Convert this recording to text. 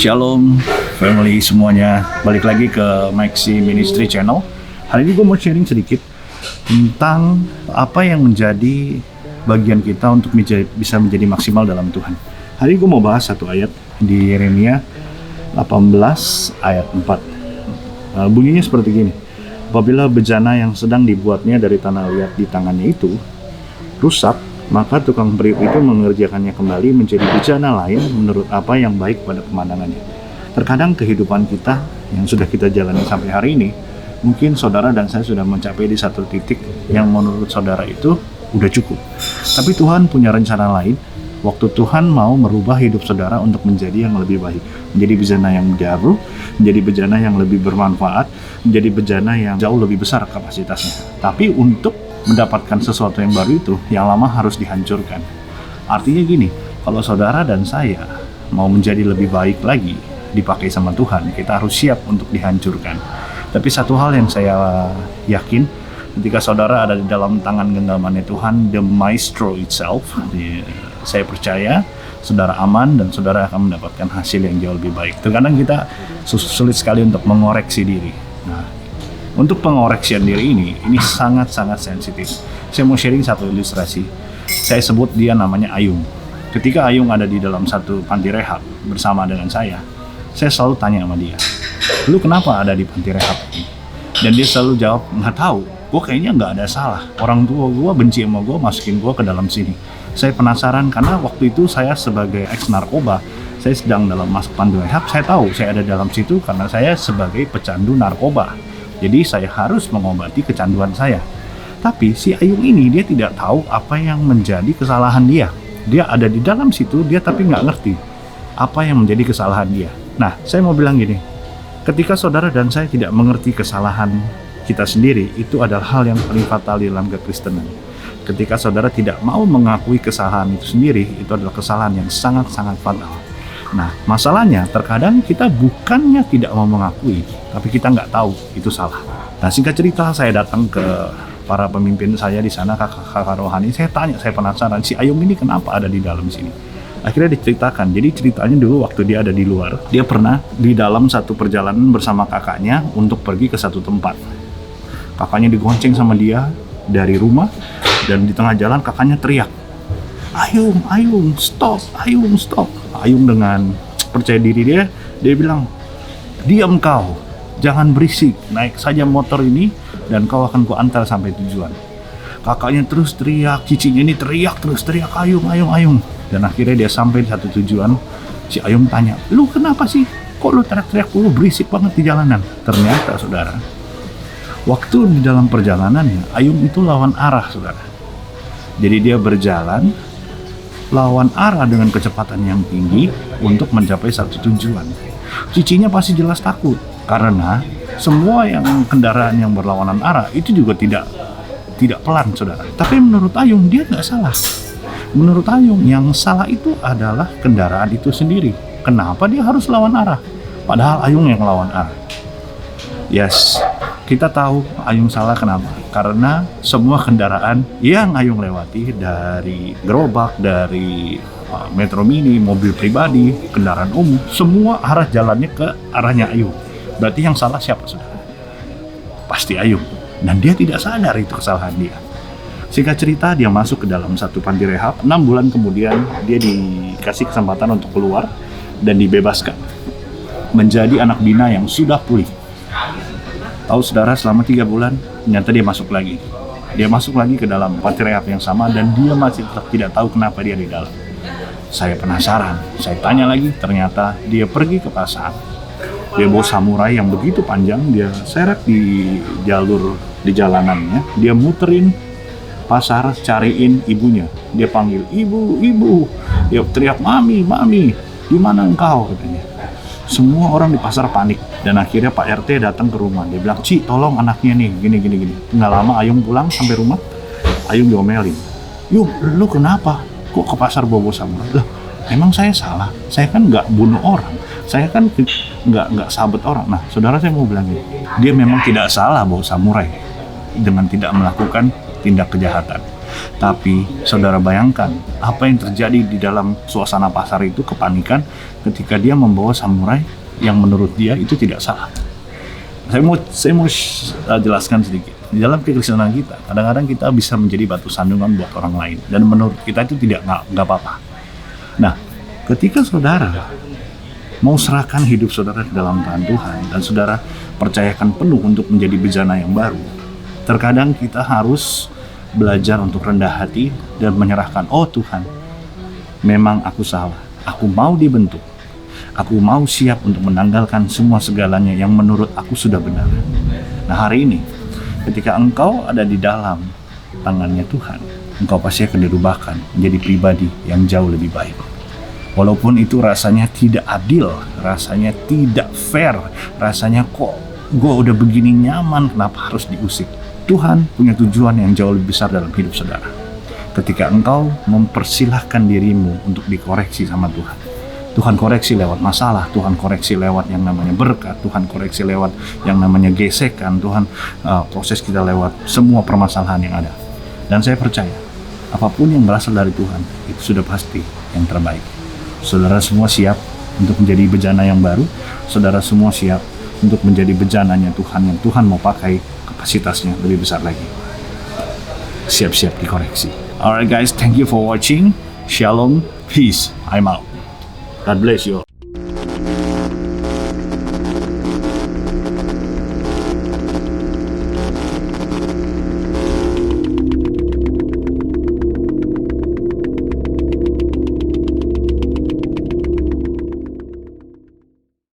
Shalom family semuanya, balik lagi ke Maxi Ministry Channel. Hari ini gue mau sharing sedikit tentang apa yang menjadi bagian kita untuk bisa menjadi maksimal dalam Tuhan. Hari ini gue mau bahas satu ayat di Yeremia 18 ayat 4. Bunyinya seperti gini: apabila bejana yang sedang dibuatnya dari tanah liat di tangannya itu rusak, maka tukang periuk itu mengerjakannya kembali menjadi bejana lain menurut apa yang baik pada pemandangannya. Terkadang kehidupan kita yang sudah kita jalani sampai hari ini, mungkin saudara dan saya sudah mencapai di satu titik yang menurut saudara itu udah cukup. Tapi Tuhan punya rencana lain. Waktu Tuhan mau merubah hidup saudara untuk menjadi yang lebih baik, menjadi bejana yang baru, menjadi bejana yang lebih bermanfaat, menjadi bejana yang jauh lebih besar kapasitasnya. Tapi untuk mendapatkan sesuatu yang baru itu, yang lama harus dihancurkan. Artinya gini, kalau saudara dan saya mau menjadi lebih baik lagi, dipakai sama Tuhan, kita harus siap untuk dihancurkan. Tapi satu hal yang saya yakin, ketika saudara ada di dalam tangan genggamannya Tuhan, the maestro itself, saya percaya saudara aman dan saudara akan mendapatkan hasil yang jauh lebih baik. Terkadang kita sulit sekali untuk mengoreksi diri. Nah, untuk pengoreksian diri ini sangat-sangat sensitif. Saya mau sharing satu ilustrasi. Saya sebut dia namanya Ayung. Ketika Ayung ada di dalam satu panti rehab bersama dengan saya selalu tanya sama dia, "Lu kenapa ada di panti rehab ini?" Dan dia selalu jawab, "Nggak tahu, gue kayaknya nggak ada salah. Orang tua gue benci sama gue, masukin gue ke dalam sini." Saya penasaran karena waktu itu saya sebagai ex-narkoba, saya sedang dalam masuk panti rehab, saya tahu saya ada dalam situ karena saya sebagai pecandu narkoba. Jadi saya harus mengobati kecanduan saya. Tapi si Ayung ini dia tidak tahu apa yang menjadi kesalahan dia. Dia ada di dalam situ, dia tapi nggak ngerti apa yang menjadi kesalahan dia. Nah, saya mau bilang gini, ketika saudara dan saya tidak mengerti kesalahan kita sendiri, itu adalah hal yang paling fatal di dalam kekristenan. Ketika saudara tidak mau mengakui kesalahan itu sendiri, itu adalah kesalahan yang sangat-sangat fatal. Nah, masalahnya terkadang kita bukannya tidak mau mengakui, tapi kita nggak tahu itu salah. Nah, singkat cerita, saya datang ke para pemimpin saya di sana, kakak-kakak rohani. Saya tanya, saya penasaran, si Ayung ini kenapa ada di dalam sini? Akhirnya diceritakan. Jadi ceritanya dulu waktu dia ada di luar, dia pernah di dalam satu perjalanan bersama kakaknya untuk pergi ke satu tempat. Kakaknya digonceng sama dia dari rumah, dan di tengah jalan kakaknya teriak, Ayung, Ayung, stop, Ayung, stop. Ayung dengan percaya diri dia bilang, diam kau, jangan berisik, naik saja motor ini dan kau akan kuantar sampai tujuan. Kakaknya terus teriak, cicinya ini teriak, Ayung, Ayung, Ayung. Dan akhirnya dia sampai di satu tujuan. Si Ayung tanya, lu kenapa sih? Kok lu teriak-teriak, lu berisik banget di jalanan? Ternyata saudara, waktu di dalam perjalanannya, Ayung itu lawan arah saudara. Jadi dia berjalan lawan arah dengan kecepatan yang tinggi untuk mencapai satu tujuan. Cicinya pasti jelas takut karena semua yang kendaraan yang berlawanan arah itu juga tidak pelan saudara. Tapi menurut Ayung dia nggak salah. Menurut Ayung yang salah itu adalah kendaraan itu sendiri. Kenapa dia harus lawan arah? Padahal Ayung yang lawan arah. Yes, kita tahu Ayung salah kenapa? Karena semua kendaraan yang Ayung lewati, dari gerobak, dari Metro Mini, mobil pribadi, kendaraan umum, semua arah jalannya ke arahnya Ayung. Berarti yang salah siapa saudara? Pasti Ayung. Dan dia tidak sadar itu kesalahan dia. Singkat cerita, dia masuk ke dalam satu panti rehab. 6 bulan kemudian dia dikasih kesempatan untuk keluar dan dibebaskan menjadi anak bina yang sudah pulih. Tahu saudara, selama 3 bulan ternyata dia masuk lagi. Dia masuk lagi ke dalam panti rehab yang sama dan dia masih tetap tidak tahu kenapa dia di dalam. Saya penasaran, saya tanya lagi, ternyata dia pergi ke pasar. Dia bawa samurai yang begitu panjang, dia seret di jalur di jalanannya, dia muterin pasar cariin ibunya. Dia panggil, "Ibu, ibu." Dia teriak, "Mami, mami, di mana engkau?" katanya. Semua orang di pasar panik dan akhirnya Pak RT datang ke rumah. Dia bilang, "Ci, tolong anaknya nih, gini." Nggak lama Ayung pulang sampai rumah, Ayung diomelin. "Yung, lu kenapa? Kok ke pasar bawa samurai?" "Loh, emang saya salah? Saya kan nggak bunuh orang. Saya kan nggak sabet orang." Nah, saudara, saya mau bilang ini, dia memang tidak salah bawa samurai dengan tidak melakukan tindak kejahatan. Tapi saudara bayangkan apa yang terjadi di dalam suasana pasar itu, kepanikan ketika dia membawa samurai yang menurut dia itu tidak salah. Saya mau jelaskan sedikit. Di dalam kekristenan kita, kadang-kadang kita bisa menjadi batu sandungan buat orang lain, dan menurut kita itu nggak apa-apa. Nah, ketika saudara mau serahkan hidup saudara ke dalam tangan Tuhan, dan saudara percayakan penuh untuk menjadi bejana yang baru, terkadang kita harus belajar untuk rendah hati dan menyerahkan, oh Tuhan, memang aku salah, aku mau dibentuk, aku mau siap untuk menanggalkan semua segalanya yang menurut aku sudah benar. Nah, hari ini ketika engkau ada di dalam tangannya Tuhan, engkau pasti akan dirubahkan menjadi pribadi yang jauh lebih baik. Walaupun itu rasanya tidak adil, rasanya tidak fair, rasanya kok gue udah begini nyaman, kenapa harus diusik? Tuhan punya tujuan yang jauh lebih besar dalam hidup saudara. Ketika engkau mempersilahkan dirimu untuk dikoreksi sama Tuhan, Tuhan koreksi lewat masalah, Tuhan koreksi lewat yang namanya berkat, Tuhan koreksi lewat yang namanya gesekan, Tuhan proses kita lewat semua permasalahan yang ada. Dan saya percaya, apapun yang berasal dari Tuhan, itu sudah pasti yang terbaik. Saudara semua siap untuk menjadi bejana yang baru, saudara semua siap untuk menjadi bejananya Tuhan yang Tuhan mau pakai kapasitasnya lebih besar lagi. Siap-siap dikoreksi. Alright guys, thank you for watching. Shalom, peace, I'm out. God bless you all.